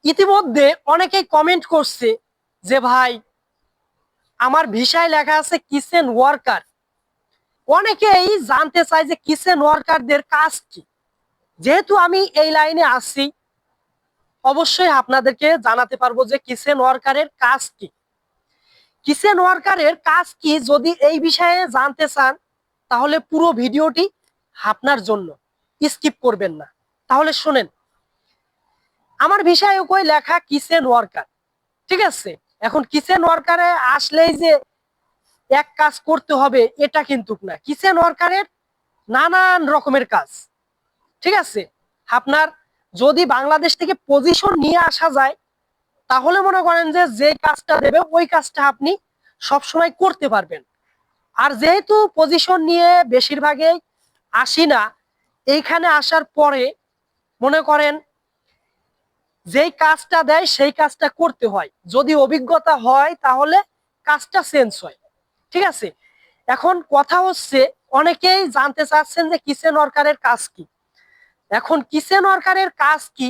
ইতিমধ্যে অনেকেই কমেন্ট করছে যে ভাই আমার ভিসায় লেখা আছে কিচেন ওয়ার্কার। অনেকেই জানতে চায় যে কিচেন ওয়ার্কারদের কাজ কি। যেহেতু আমি এই লাইনে আছি, অবশ্যই আপনাদেরকে জানাতে পারবো যে কিচেন ওয়ার্কারের কাজ কি। কিচেন ওয়ার্কারের কাজ কি যদি এই বিষয়ে জানতে চান, তাহলে পুরো ভিডিওটি আপনার জন্য, স্কিপ করবেন না। তাহলে শোনেন, আমার বিষয়ে কই লেখা কিচেন ওয়ার্কার, ঠিক আছে। এখন কিচেন ওয়ার্কারে আসলেই যে এক কাজ করতে হবে এটা কিন্তু না। কিচেন ওয়ার্কারের নানান রকমের কাজ, ঠিক আছে। আপনার যদি বাংলাদেশ থেকে পজিশন নিয়ে আসা যায়, তাহলে মনে করেন যে যে কাজটা দেবে ওই কাজটা আপনি সবসময় করতে পারবেন। আর যেহেতু পজিশন নিয়ে বেশিরভাগই আসি না, এইখানে আসার পরে মনে করেন যেই কাজটা দেয় সেই কাজটা করতে হয়। যদি অভিজ্ঞতা হয় তাহলে কাজটা চেঞ্জ হয়, ঠিক আছে। এখন কথা হচ্ছে, অনেকেই জানতে চাচ্ছেন যে কিচেন ওয়ার্কারের কাজ কি। এখন কিচেন ওয়ার্কারের কাজ কি,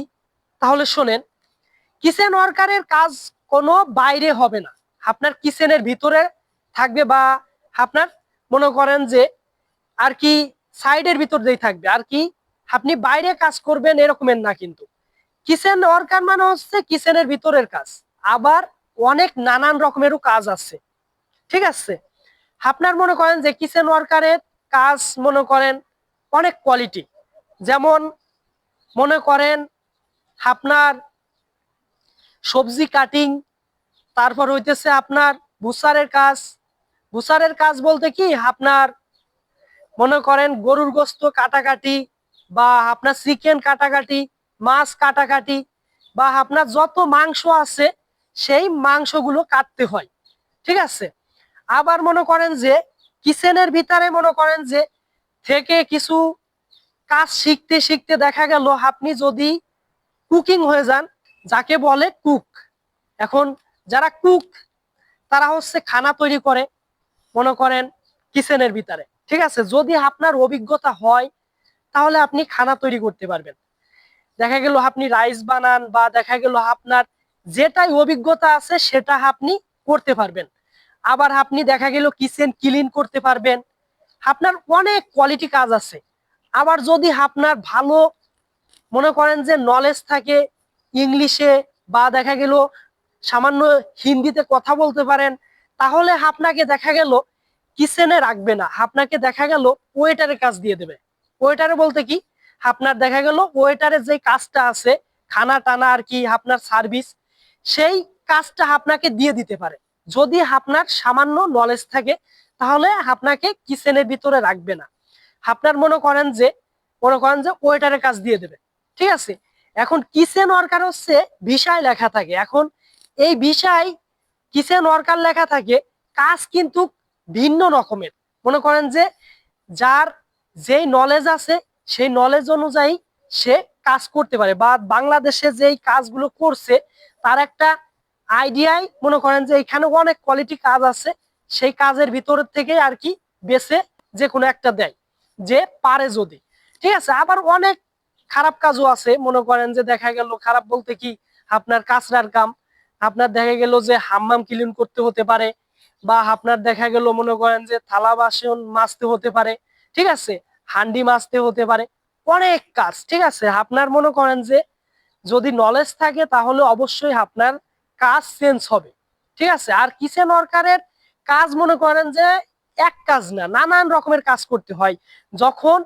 তাহলে শোনেন। কিচেন ওয়ার্কারের কাজ কোনো বাইরে হবে না, আপনার কিচেনের ভিতরে থাকবে, বা আপনার মনে করেন যে আর কি সাইডের ভিতর দিয়ে থাকবে আর কি। আপনি বাইরে কাজ করবেন এরকমের না কিন্তু। কিচেন ওয়ার্কার মানে হচ্ছে কিচেনের ভিতরের কাজ। আবার অনেক নানান রকমেরও কাজ আছে, ঠিক আছে। আপনার মনে করেন যে কিচেন ওয়ার্কারের কাজ মনে করেন অনেক কোয়ালিটি। যেমন মনে করেন আপনার সবজি কাটিং, তারপর হইতেছে আপনার বুসারের কাজ। বুসারের কাজ বলতে কি, আপনার মনে করেন গরুর গোস্ত কাটাকাটি, বা আপনার চিকেন কাটাকাটি, মাছ কাটাকাটি, বা আপনার যত মাংস আছে সেই মাংসগুলো কাটতে হয়, ঠিক আছে। আবার মনে করেন যে কিচেনের ভিতরে মনে করেন যে থেকে কিছু কাজ শিখতে শিখতে দেখা গেল আপনি যদি কুকিং হয়ে যান, যাকে বলে কুক। এখন যারা কুক তারা হচ্ছে খানা তৈরি করে মনে করেন কিচেনের ভিতরে, ঠিক আছে। যদি আপনার অভিজ্ঞতা হয় তাহলে আপনি খানা তৈরি করতে পারবেন। দেখা গেল আপনি রাইস বানান, বা দেখা গেল আপনার যেটাই অভিজ্ঞতা আছে সেটা আপনি করতে পারবেন। আবার আপনি দেখা গেল কিচেন ক্লিন করতে পারবেন। আপনার অনেক কোয়ালিটি কাজ আছে। আবার যদি আপনার ভালো মনে করেন যে নলেজ থাকে ইংলিশে, বা দেখা গেল সামান্য হিন্দিতে কথা বলতে পারেন, তাহলে আপনাকে দেখা গেল কিচেনে রাখবে না, আপনাকে দেখা গেল ওয়েটারের কাজ দিয়ে দেবে। ওয়েটারে বলতে কি, আপনার দেখা গেল ওয়েটারের যে কাজটা আছে খানা টানা আর কি, আপনার সার্ভিস, সেই কাজটা আপনাকে দিয়ে দিতে পারে। যদি আপনার সামান্য নলেজ থাকে তাহলে আপনাকে কিচেনের ভিতরে রাখবে না, আপনার মনে করেন যে ওয়েটারের কাজ দিয়ে দেবে, ঠিক আছে। এখন কিচেন ওয়ার্কার হচ্ছে ভিসায় লেখা থাকে। এখন এই ভিসায় কিচেন ওয়ার্কার লেখা থাকে, কাজ কিন্তু ভিন্ন রকমের। মনে করেন যে যার যেই নলেজ আছে সেই নলেজ অনুযায়ী সে কাজ করতে পারে, বা বাংলাদেশে যেই কাজগুলো করছে তার একটা আইডিয়ায় মনে করেন যে এখানে অনেক কোয়ালিটি কাজ আছে, সেই কাজের ভিতর থেকে আর কি বেছে যে কোনো একটা দেয় যে পারে যদি, ঠিক আছে। আবার অনেক খারাপ কাজও আছে, মনে করেন যে দেখা গেল খারাপ বলতে কি, আপনার কাঁচরার কাম, আপনার দেখা গেল যে হাম্মাম ক্লিন করতে হতে পারে, বা আপনার দেখা গেল মনে করেন যে থালা বাসন মাজতে হতে পারে, ঠিক আছে, হান্ডি মাজতে হতে পারে, অনেক কাজ, ঠিক আছে। আপনার মনে করেন যে যদি নলেজ থাকে তাহলে অবশ্যই আপনার কাজ চেঞ্জ হবে, ঠিক আছে। আর কিচেন ওয়ার্কারের কাজ মনে করেন যে এক কাজ না, নানান রকমের কাজ করতে হয়। যখন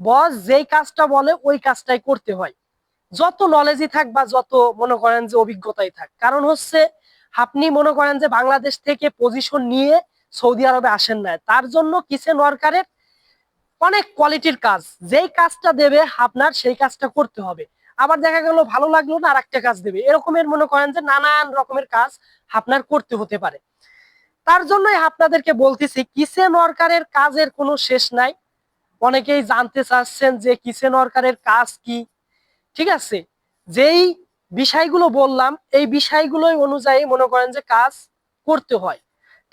বস যেই কাজটা বলে ওই কাজটাই করতে হয়, যত নলেজই থাক বা যত মনে করেন যে অভিজ্ঞতাই থাক। কারণ হচ্ছে আপনি মনে করেন যে বাংলাদেশ থেকে পজিশন নিয়ে সৌদি আরবে আসেন না, তার জন্য কিচেন ওয়ার্কারের অনেক কোয়ালিটির কাজ, যেই কাজটা দেবে আপনার সেই কাজটা করতে হবে। আবার দেখা গেল ভালো লাগলো না, আরেকটা কাজ দেবে, এরকমের মনে করেন যে নানান রকমের কাজ আপনার করতে হতে পারে। তার জন্যই আপনাদেরকে বলতেছি কিচেন ওয়ার্কারের কাজের কোনো শেষ নাই। অনেকেই জানতে চাচ্ছেন যে কিচেন ওয়ার্কারের কাজ কি, ঠিক আছে। যেই বিষয়গুলো বললাম এই বিষয়গুলোই অনুযায়ী মনে করেন যে কাজ করতে হয়,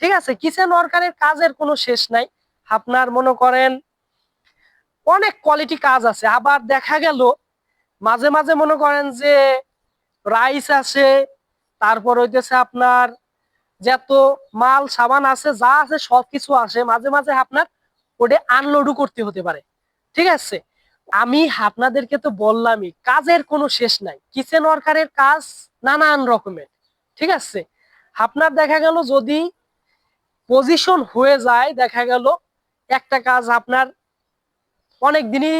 ঠিক আছে। কিচেন ওয়ার্কারের কাজের কোনো শেষ নাই। আপনার মনে করেন অনেক কোয়ালিটি কাজ আছে। আবার দেখা গেল মাঝে মাঝে মনে করেন যে রাইস আছে, তারপর হইতেছে আপনার যত মাল সাবান আছে যা আছে সবকিছু আসে, মাঝে মাঝে আপনার ওটা আনলোডও করতে হতে পারে। ঠিক আছে, আমি আপনাদেরকে তো বললামই কাজের কোনো শেষ নাই, কিচেন ওয়ার্কারের কাজ নানান রকমের। ঠিক আছে, আপনার দেখা গেল যদি পজিশন হয়ে যায়, দেখা গেল একটা কাজ আপনার অনেক দিনই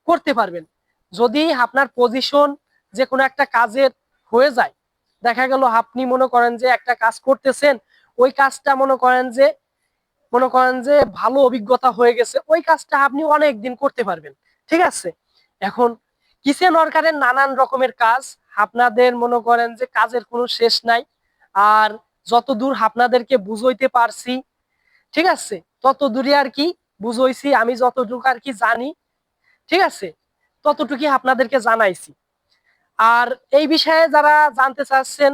করতে পারবেন। যদি আপনার পজিশন যে কোনো একটা কাজের হয়ে যায়, দেখা গেল আপনি মনে করেন যে একটা কাজ করতেছেন, ওই কাজটা মনে করেন যে ভালো অভিজ্ঞতা হয়ে গেছে, ওই কাজটা আপনি অনেক দিন করতে পারবেন। ঠিক আছে, এখন কিচেন ওয়ার্কারের নানান রকমের কাজ, আপনাদের মনে করেন যে কাজের কোনো শেষ নাই। আর যতদূর আপনাদেরকে বুঝাইতে পারছি, ঠিক আছে, তত দূরে আর কি বুঝাইছি, আমি যতটুকু আর কি জানি, ঠিক আছে, ততটুকুই আপনাদেরকে জানাইছি। আর এই বিষয়ে যারা জানতে চাচ্ছেন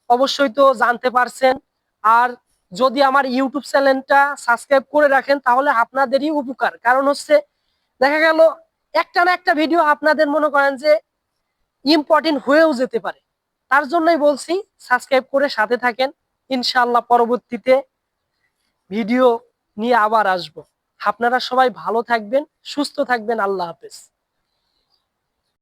অবশ্যই তো জানতে পারছেন। আর যদি আমার ইউটিউব চ্যানেলটা সাবস্ক্রাইব করে রাখেন তাহলে আপনাদেরই উপকার, কারণ হচ্ছে দেখা গেল একটা না একটা ভিডিও আপনাদের মনে করেন যে ইম্পর্টেন্ট হয়েও যেতে পারে। তার জন্যই বলছি সাবস্ক্রাইব করে সাথে থাকেন, ইনশাআল্লাহ পরবর্তীতে ভিডিও নিয়ে আবার আসবো। আপনারা সবাই ভালো থাকবেন, সুস্থ থাকবেন, আল্লাহ হাফেজ।